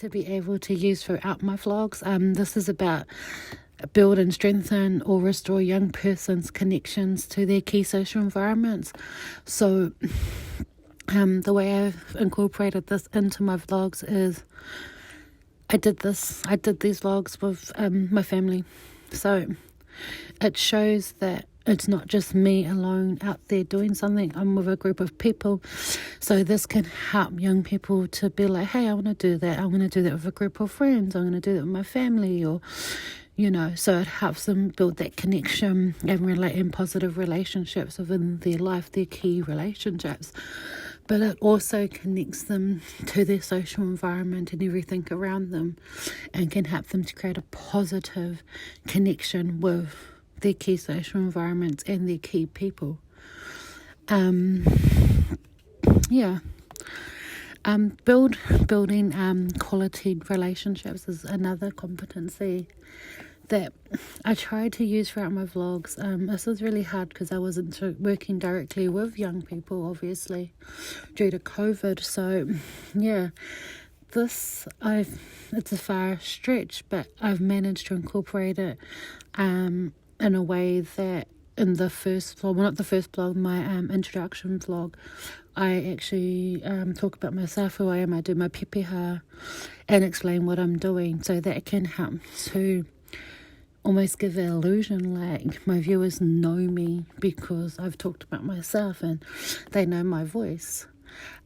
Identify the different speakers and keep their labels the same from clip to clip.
Speaker 1: to be able to use throughout my vlogs. This is about build and strengthen or restore young person's connections to their key social environments. So the way I've incorporated this into my vlogs is I did these vlogs with my family. So it shows that it's not just me alone out there doing something. I'm with a group of people. So this can help young people to be like, hey, I want to do that. I want to do that with a group of friends. I'm going to do that with my family, or, so it helps them build that connection and relate in positive relationships within their life, their key relationships. But it also connects them to their social environment and everything around them, and can help them to create a positive connection with their key social environments and their key people. Building quality relationships is another competency that I try to use throughout my vlogs. This is really hard because I wasn't working directly with young people, obviously, due to COVID. So, it's a far stretch, but I've managed to incorporate it in a way that in the first vlog, well, not the first vlog, my introduction vlog, I actually talk about myself, who I am. I do my pepeha and explain what I'm doing, so that can help to almost give the illusion like my viewers know me because I've talked about myself and they know my voice.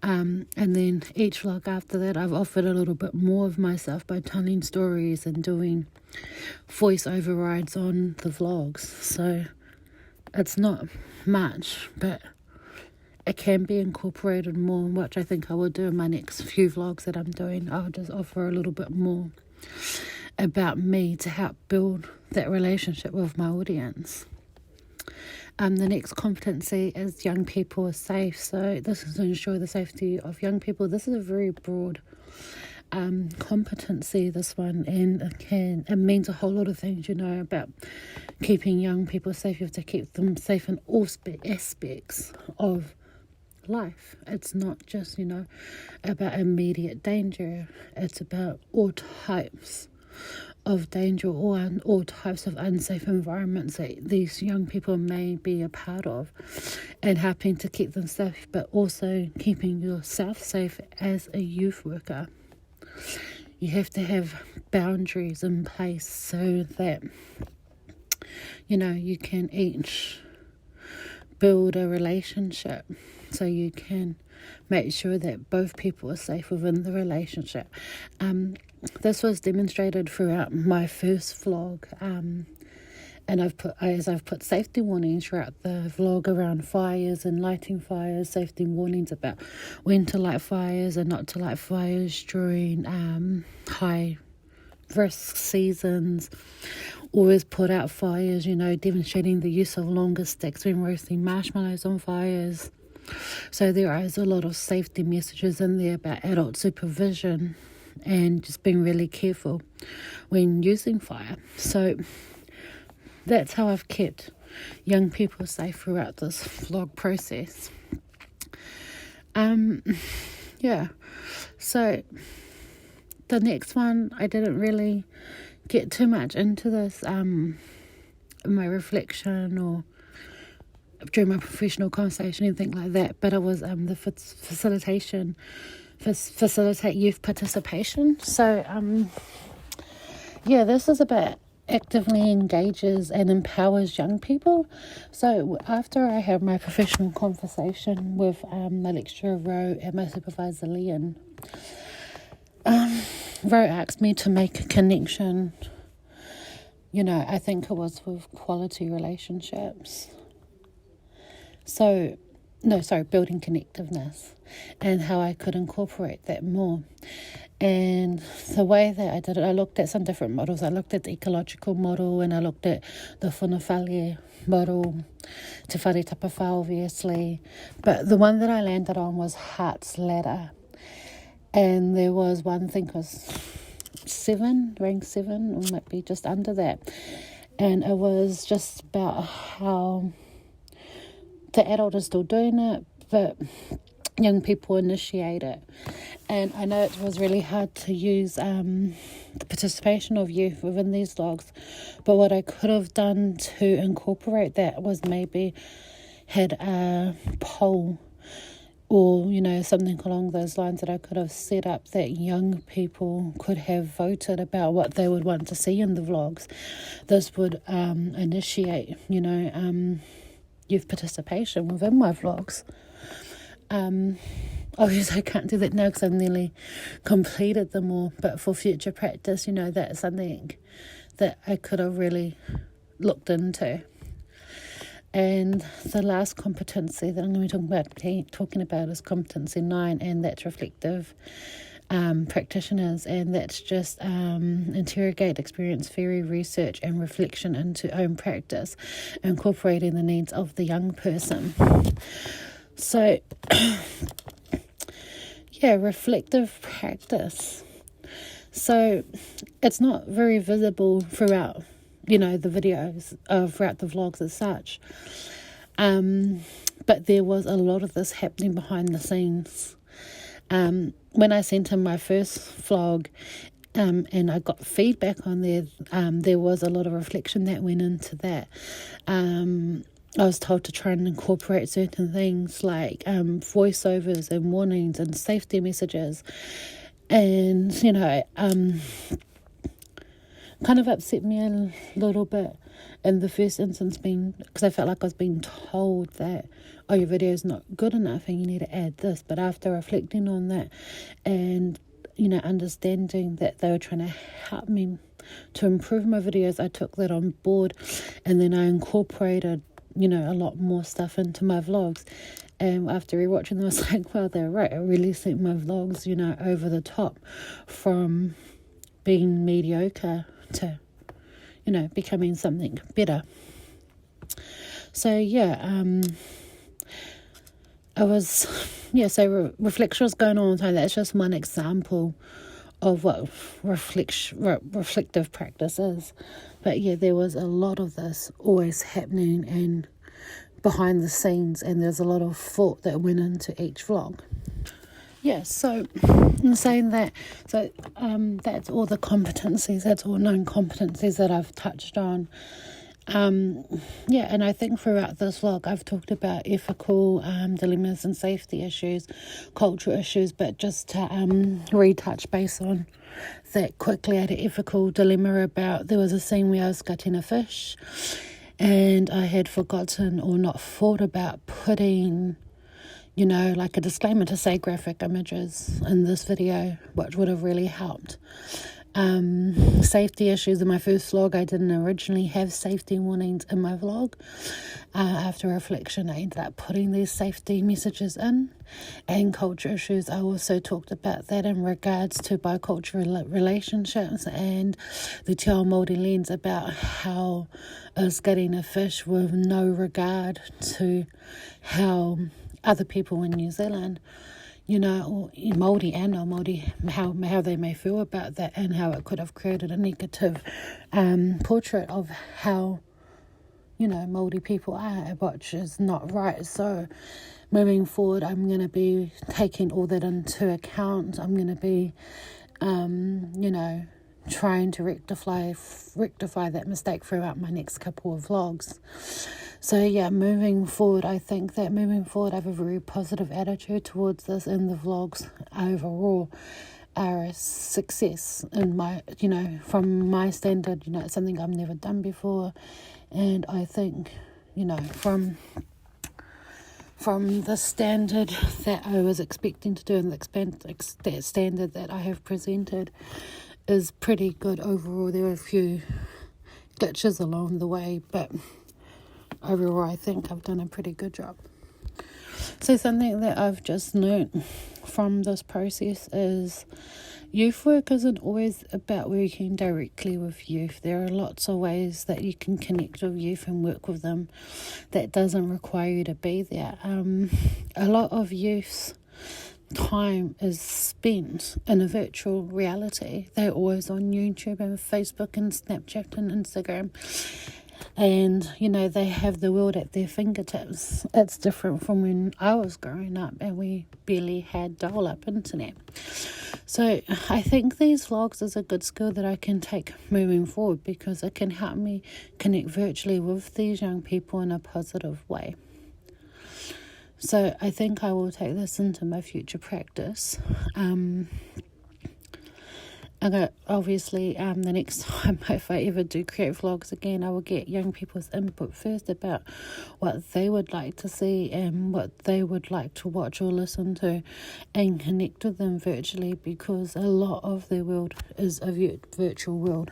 Speaker 1: And then each vlog after that, I've offered a little bit more of myself by telling stories and doing voice overrides on the vlogs. So it's not much, but it can be incorporated more, which I think I will do in my next few vlogs that I'm doing. I'll just offer a little bit more about me to help build that relationship with my audience. The next competency is young people are safe. So this is to ensure the safety of young people. This is a very broad competency, this one, and it means a whole lot of things, about keeping young people safe. You have to keep them safe in all aspects of life. It's not just, about immediate danger. It's about all types of danger, or all types of unsafe environments that these young people may be a part of, and helping to keep them safe, but also keeping yourself safe as a youth worker. You have to have boundaries in place so that, you can each build a relationship, so you can make sure that both people are safe within the relationship. This was demonstrated throughout my first vlog, and I've put safety warnings throughout the vlog around fires and lighting fires, safety warnings about when to light fires and not to light fires during high risk seasons. Always put out fires, demonstrating the use of longer sticks when roasting marshmallows on fires. So there is a lot of safety messages in there about adult supervision and just being really careful when using fire. So that's how I've kept young people safe throughout this vlog process. So the next one, I didn't really get too much into this in my reflection or during my professional conversation, anything like that, but it was the facilitate youth participation. So this is about actively engages and empowers young people. So after I had my professional conversation with my lecturer Ro and my supervisor Leon, Ro asked me to make a connection, I think it was with quality relationships. Building connectiveness, and how I could incorporate that more. And the way that I did it, I looked at some different models. I looked at the ecological model, and I looked at the Whanawhale model, Te Whare Tapawhā, obviously. But the one that I landed on was Heart's Ladder. And there was one, I think it was rank 7, or might be just under that. And it was just about how the adult is still doing it, but young people initiate it. And I know it was really hard to use the participation of youth within these vlogs, but what I could have done to incorporate that was maybe had a poll or, something along those lines that I could have set up that young people could have voted about what they would want to see in the vlogs. This would initiate, youth participation within my vlogs. Obviously I can't do that now because I've nearly completed them all, but for future practice, that's something that I could have really looked into. And the last competency that I'm going to be talking about is competency 9, and that's reflective practitioners, and that's just interrogate experience theory, research and reflection into own practice, incorporating the needs of the young person. So reflective practice. So it's not very visible throughout the videos, throughout the vlogs as such. But there was a lot of this happening behind the scenes. When I sent in my first vlog, and I got feedback on there was a lot of reflection that went into that. I was told to try and incorporate certain things like voiceovers and warnings and safety messages. And, kind of upset me a little bit in the first instance, because I felt like I was being told that, your video is not good enough and you need to add this. But after reflecting on that and, understanding that they were trying to help me to improve my videos, I took that on board, and then I incorporated, a lot more stuff into my vlogs. And after rewatching them, I was like, well, they're right. I really think my vlogs, over the top, from being mediocre to, becoming something better. So, reflection was going on. So that's just one example of what reflective practice is. But there was a lot of this always happening and behind the scenes, and there's a lot of thought that went into each vlog. So in saying that, that's all the competencies, that's all 9 competencies that I've touched on. And I think throughout this vlog I've talked about ethical dilemmas and safety issues, cultural issues, but just to retouch base on that quickly, I had an ethical dilemma about, there was a scene where I was gutting a fish, and I had forgotten or not thought about putting like a disclaimer to say graphic images in this video, which would have really helped. Safety issues in my first vlog, I didn't originally have safety warnings in my vlog. After reflection, I ended up putting these safety messages in. And culture issues, I also talked about that in regards to bicultural relationships and the Te Ao Māori lens, about how I was getting a fish with no regard to how other people in New Zealand, or Māori and non-Māori, how they may feel about that, and how it could have created a negative portrait of how, Māori people are, which is not right. So moving forward, I'm going to be taking all that into account. I'm going to be, trying to rectify that mistake throughout my next couple of vlogs. So moving forward, I think that I have a very positive attitude towards this, and the vlogs overall are a success in my, from my standard. It's something I've never done before, and I think, from the standard that I was expecting to do, and the standard that I have presented is pretty good overall. There are a few glitches along the way, but overall I think I've done a pretty good job. So something that I've just learnt from this process is youth work isn't always about working directly with youth. There are lots of ways that you can connect with youth and work with them that doesn't require you to be there. A lot of youth's time is spent in a virtual reality. They're always on YouTube and Facebook and Snapchat and Instagram, and they have the world at their fingertips. It's different from when I was growing up and we barely had dial-up internet. So I think these vlogs is a good skill that I can take moving forward, because it can help me connect virtually with these young people in a positive way. So I think I will take this into my future practice. Obviously, the next time if I ever do create vlogs again, I will get young people's input first about what they would like to see and what they would like to watch or listen to, and connect with them virtually, because a lot of their world is a virtual world.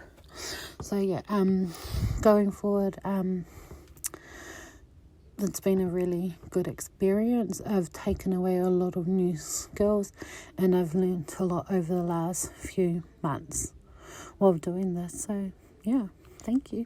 Speaker 1: So yeah, going forward, it's been a really good experience. I've taken away a lot of new skills, and I've learned a lot over the last few months while doing this. So yeah, thank you.